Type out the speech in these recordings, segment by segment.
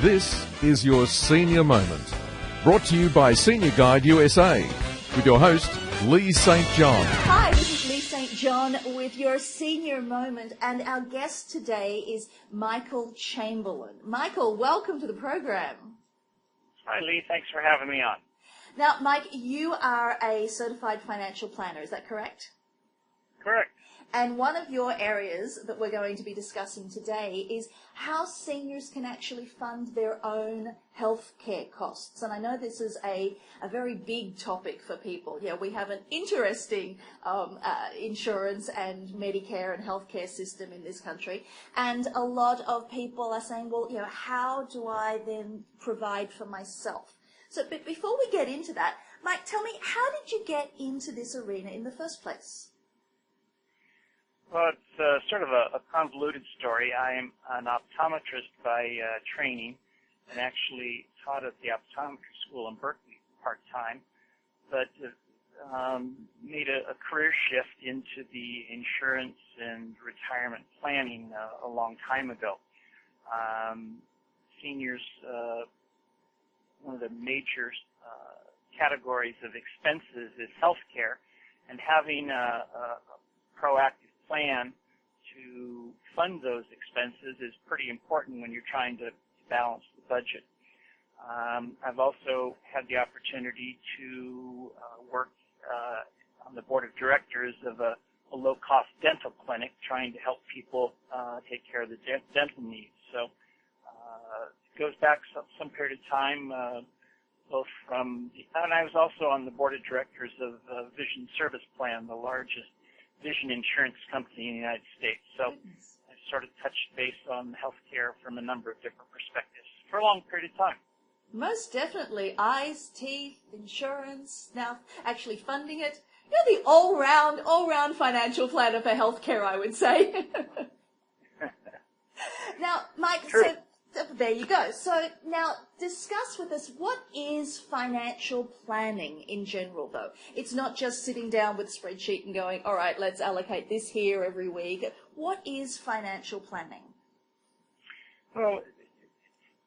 This is your Senior Moment, brought to you by Senior Guide USA, with your host, Leigh St. John. Hi, this is Leigh St. John with your Senior Moment, and our guest today is Michael Chamberlain. Michael, welcome to the program. Hi, Leigh. Thanks for having me on. Now, Mike, you are a certified financial planner, is that correct? Correct. And one of your areas that we're going to be discussing today is how seniors can actually fund their own health care costs. And I know this is a very big topic for people. Yeah, we have an interesting insurance and Medicare and healthcare system in this country. And a lot of people are saying, well, how do I then provide for myself? So but before we get into that, Mike, tell me, how did you get into this arena in the first place? Well, it's sort of a convoluted story. I am an optometrist by training and actually taught at the optometry school in Berkeley part-time, but made a career shift into the insurance and retirement planning a long time ago. Seniors, one of the major categories of expenses is health care, and having a proactive plan to fund those expenses is pretty important when you're trying to balance the budget. I've also had the opportunity to work on the board of directors of a low-cost dental clinic trying to help people take care of the dental needs. So it goes back some period of time, both from, and I was also on the board of directors of Vision Service Plan, the largest vision insurance company in the United States. So I sort of touched base on healthcare from a number of different perspectives for a long period of time. Most definitely. Eyes, teeth, insurance, now actually funding it. You're the all-round financial planner for healthcare, I would say. Now, Mike, True. So there you go. So now discuss with us, what is financial planning in general, though? It's not just sitting down with a spreadsheet and going, all right, let's allocate this here every week. What is financial planning? Well,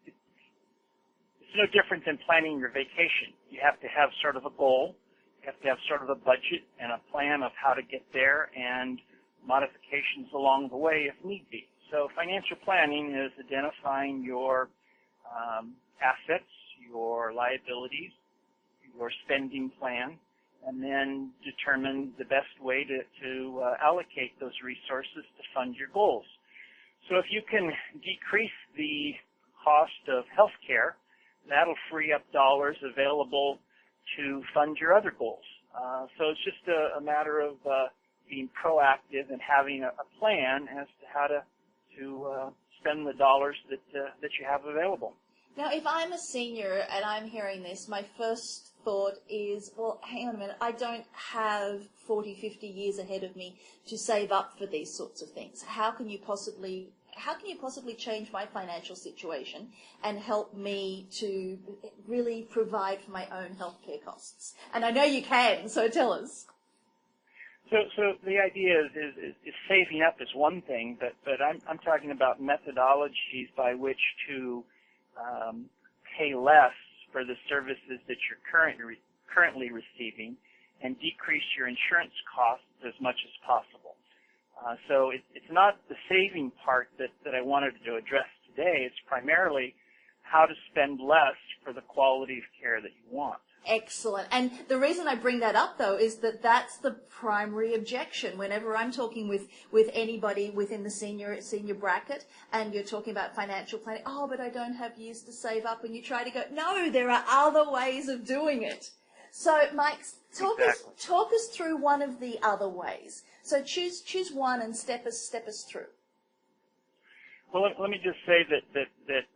it's no different than planning your vacation. You have to have sort of a goal. You have to have sort of a budget and a plan of how to get there and modifications along the way if need be. So financial planning is identifying your assets, your liabilities, your spending plan, and then determine the best way to allocate those resources to fund your goals. So if you can decrease the cost of health care, that'll free up dollars available to fund your other goals. So it's just a matter of being proactive and having a plan as to how to spend the dollars that you have available. Now, if I'm a senior and I'm hearing this, my first thought is, well, hang on a minute, I don't have 40, 50 years ahead of me to save up for these sorts of things. How can you possibly change my financial situation and help me to really provide for my own healthcare costs? And I know you can, so tell us. So the idea is saving up is one thing, but I'm talking about methodologies by which to pay less for the services that you're currently receiving and decrease your insurance costs as much as possible. So it's not the saving part that I wanted to address today. It's primarily how to spend less for the quality of care that you want. Excellent. And the reason I bring that up, though, is that that's the primary objection. Whenever I'm talking with anybody within the senior bracket and you're talking about financial planning, oh, but I don't have years to save up, and you try to go, no, there are other ways of doing it. So, Mike, talk us through one of the other ways. So choose one and step us through. Well, let me just say that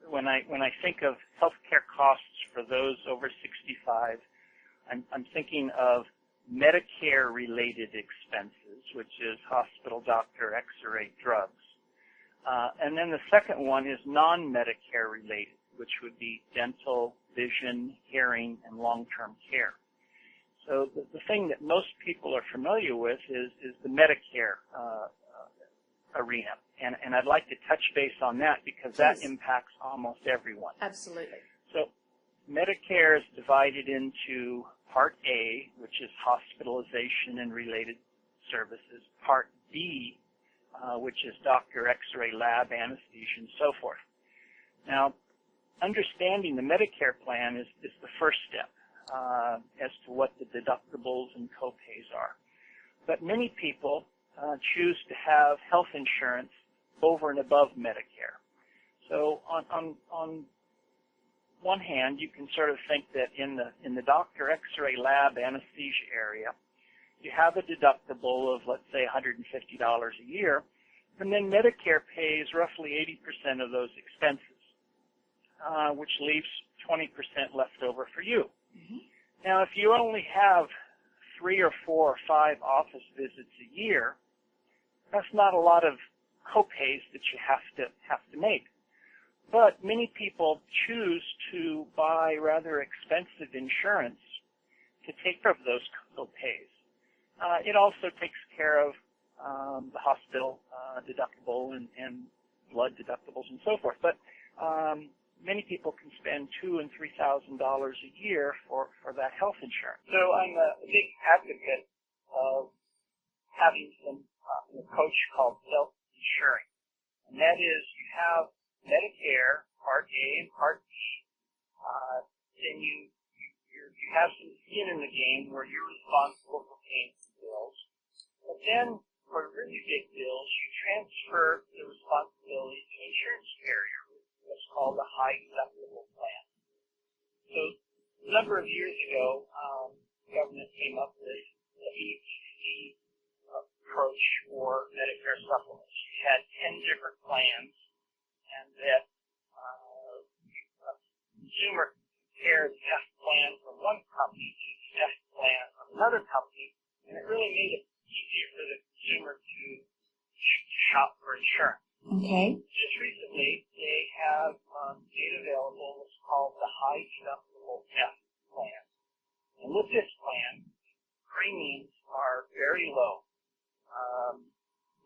when I think of healthcare costs for those over 65, I'm thinking of Medicare-related expenses, which is hospital, doctor, X-ray, drugs. And then the second one is non-Medicare related, which would be dental, vision, hearing, and long-term care. So the thing that most people are familiar with is the Medicare arena. And I'd like to touch base on that because that impacts almost everyone. Absolutely. So Medicare is divided into Part A, which is hospitalization and related services, Part B, which is doctor, x-ray, lab, anesthesia, and so forth. Now, understanding the Medicare plan is the first step as to what the deductibles and copays are. But many people choose to have health insurance over and above Medicare. So on one hand, you can sort of think that in the doctor, x-ray, lab, anesthesia area, you have a deductible of, let's say, $150 a year, and then Medicare pays roughly 80% of those expenses, which leaves 20% left over for you. Mm-hmm. Now, if you only have 3 or 4 or 5 office visits a year, that's not a lot of copays that you have to make. But many people choose to buy rather expensive insurance to take care of those copays. It also takes care of the hospital deductible and blood deductibles and so forth. But many people can spend $2,000 and $3,000 a year for that health insurance. So I'm a big advocate of having some approach called self-insuring, and that is you have Medicare Part A and Part B. Then you have some skin in the game where you're responsible for paying some bills. But then for really big bills, you transfer the responsibility to an insurance carrier, what's called a high deductible plan. So a number of years ago, the government came up with the ABC approach for Medicare supplements. You had 10 different plans, and that consumer compared the best plan from one company to the best plan from another company, and it really made it easier for the consumer to shop for insurance. Okay. Just recently, they have made available what's called the high deductible F plan. And with this plan, premiums are very low.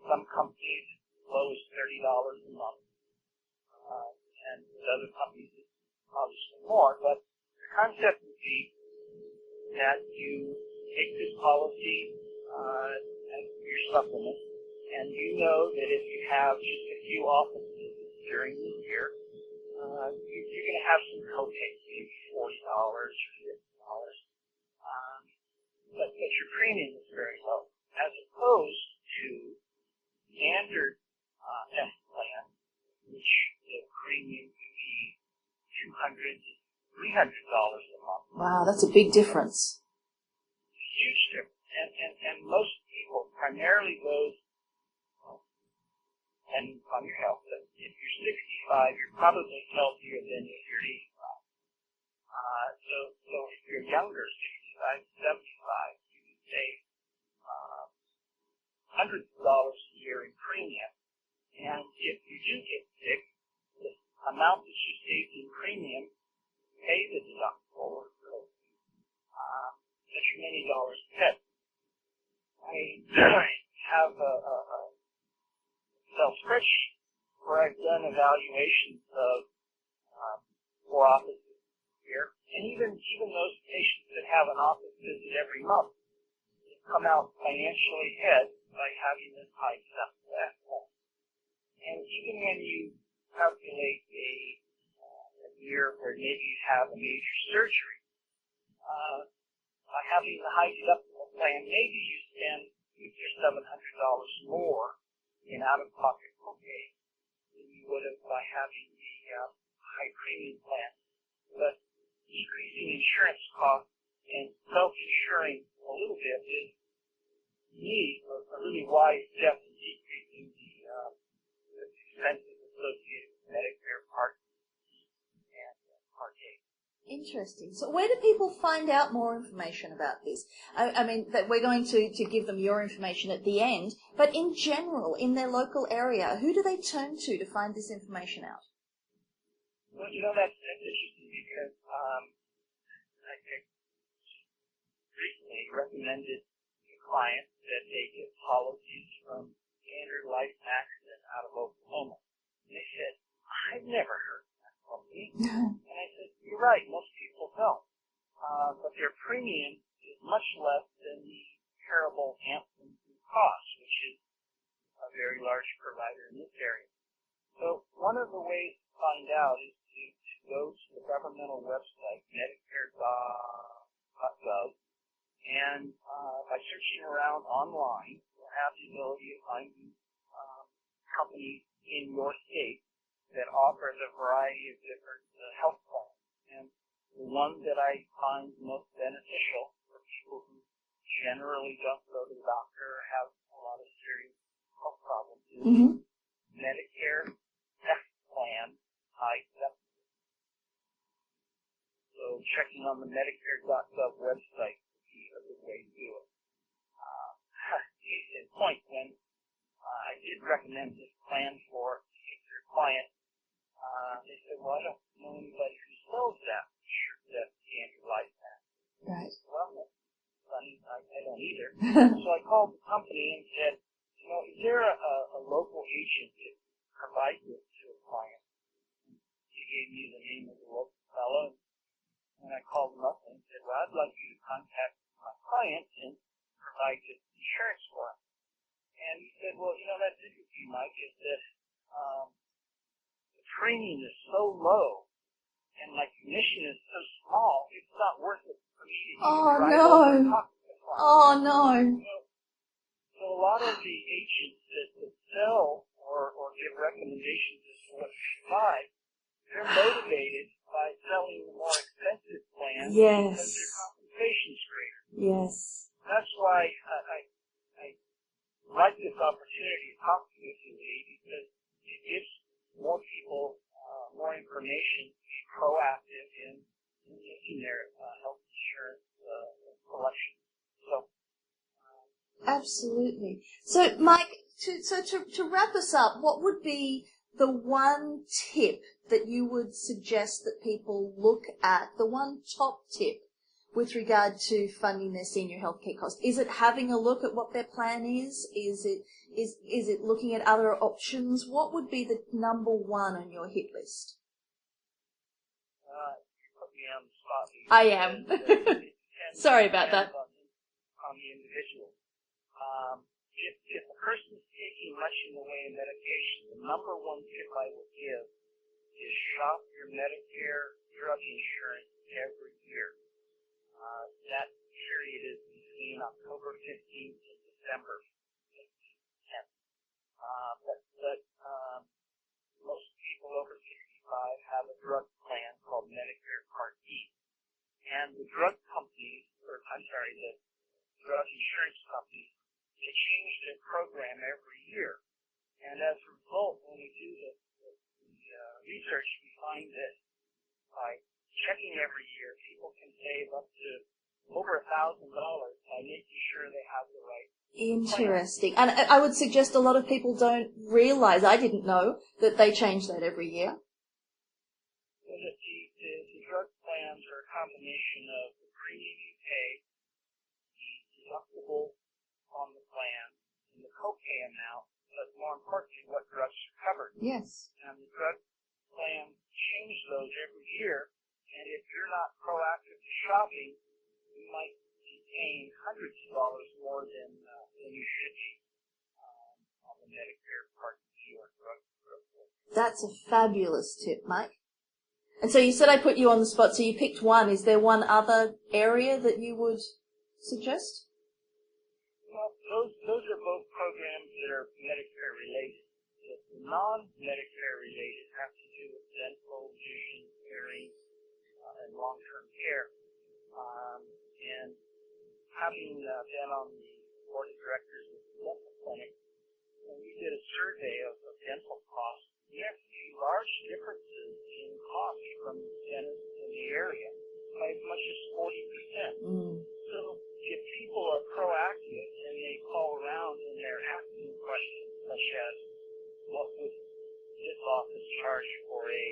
Some companies as low as $30 a month, and with other companies it's obviously more. But the concept would be that you take this policy as your supplement, and you know that if you have just a few office visits during the year, you're going to have some copays, maybe $40 or $50, but your premium is very low, as opposed to standard F plan, which the premium could be $200 to $300 a month. Wow, that's a big difference. It's a huge difference, and most people, primarily those depending upon your health. But if you're 65, you're probably healthier than if you're 85. So if you're younger, 65, 75, you can save hundreds of dollars a year in premium. And if you do get sick, the amount that you saved in premium pay the deductible or such many dollars a pay. I have a Excel spreadsheet where I've done evaluations of 4 offices here, and even those patients that have an office visit every month come out financially ahead by having this high deductible at home. And even when you calculate a year where maybe you have a major surgery, by having the high deductible plan, maybe you spend $600 or $700 more in out-of-pocket copay than you would have by having the high premium plan. But decreasing insurance costs and self-insuring a little bit is, to me, a really wise step in decreasing the expenses associated with Medicare Part B and Part A. Interesting. So where do people find out more information about this? I mean, that we're going to give them your information at the end, but in general, in their local area, who do they turn to find this information out? Well, that's interesting because I recently recommended to clients that they get policies from Standard Life Accident out of Oklahoma. premium is much less than the comparable Anthem Blue Cross, which is a very large provider in this area. So one of the ways to find out is to go to the governmental website, Medicare.gov, and by searching around online, you'll have the ability of finding companies in your state that offers a variety of different health plans. And the one that I find most beneficial for people who generally don't go to the doctor or have a lot of serious health problems is Medicare Test Plan High Deficit. So checking on the Medicare.gov website would be a good way to do it. Case in point, when I did recommend this plan for a particular client, they said, well, I don't know anybody who sells that standard life plan. Right. Well, that's funny. I don't either. So I called the company and said, is there a local agent that provides this to a client? And he gave me the name of the local fellow, and I called him up and said, well, I'd like you to contact my client and provide this insurance for him. And he said, well, that's interesting, Mike, is that the premium is so low and my commission is so small, it's not worth it for me to even drive over and talk to the client. Oh, no. So a lot of the agents that sell or give recommendations as to what to buy, they're motivated by selling the more expensive plan because their compensation's greater. Yes. That's why I like this opportunity to talk to you, Leigh, because it gives more people more information to be proactive in making their health insurance selection. So, absolutely. So, Mike, to wrap us up, what would be the one tip that you would suggest that people look at, the one top tip with regard to funding their senior healthcare costs? Is it having a look at what their plan is? Is it looking at other options? What would be the number one on your hit list? You put me on the spot. I am. Sorry about that. On the individual. If a person's taking much in the way of medication, the number one tip I would give is shop your Medicare drug insurance every year. That period is between October 15th and December 10th. But most people over 65 have a drug plan called Medicare Part D. And the drug companies, the drug insurance companies, they change their program every year. And as a result, when we do the research, we find that by checking every year, people can save up to over $1,000 by making sure they have the right Interesting. Plan. And I would suggest a lot of people don't realize, I didn't know, that they change that every year. So that the drug plans are a combination of the premium you pay, the deductible on the plan, and the copay amount, but more importantly, what drugs are covered. Yes. And the drug plans change those every year, and if you're not proactive to shopping, you might be paying hundreds of dollars more than you should be on the Medicare Part D or drug. That's a fabulous tip, Mike. And so you said I put you on the spot, so you picked one. Is there one other area that you would suggest? Well, those are both programs that are Medicare related. The non-Medicare related have to do with dental, vision, hearing, and long-term care. And having been on the board of directors of the dental clinic, when we did a survey of dental costs, we have seen large differences in costs from dentists in the area by as much as 40%. So if people are proactive and they call around and they're asking questions such as, what would this office charge for a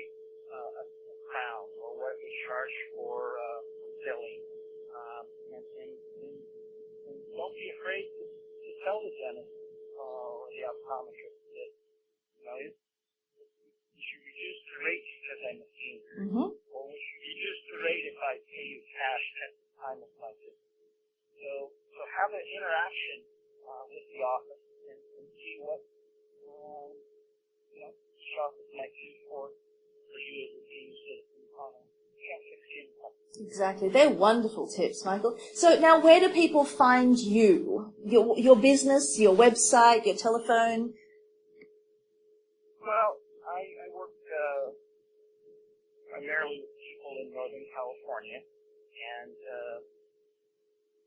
crown, or what would charge for filling, and don't be afraid to tell the dentist or the optometrist that you should reduce the rate because I'm a senior, or we should reduce the rate if I pay you cash at the time of my visit. So have an interaction with the office and see what the office might do for you as a senior citizen on a fixed income. Exactly. They're wonderful tips, Michael. So now where do people find you? Your business, your website, your telephone? Well, I work primarily with people in Northern California and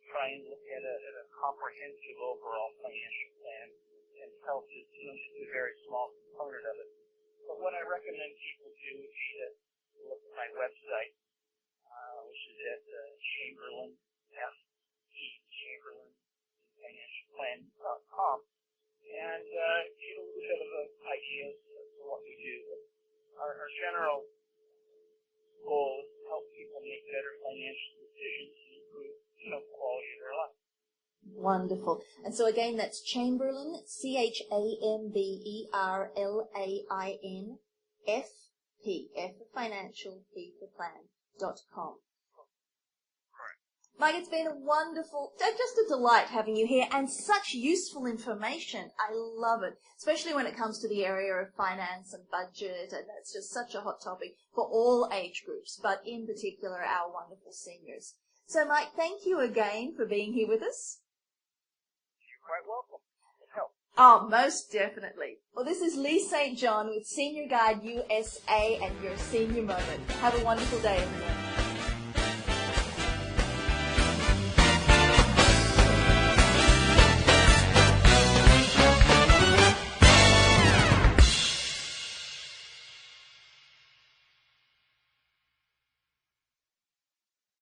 try and look at a comprehensive overall financial plan, and health is just a very small component of it. But what I recommend people do would be to look at my website, which is at Chamberlain, Chamberlain financialplan.com, and get a little bit of an idea as to what we do. Our general goal is to help people make better financial decisions and improve the quality of their life. Wonderful. And so again, that's Chamberlain, Chamberlain, FP, F for financial, P for plan.com. Mike, it's been a wonderful, just a delight having you here, and such useful information. I love it, especially when it comes to the area of finance and budget, and that's just such a hot topic for all age groups, but in particular our wonderful seniors. So, Mike, thank you again for being here with us. You're quite welcome. It helps. Oh, most definitely. Well, this is Leigh St. John with Senior Guide USA and your senior moment. Have a wonderful day, everyone.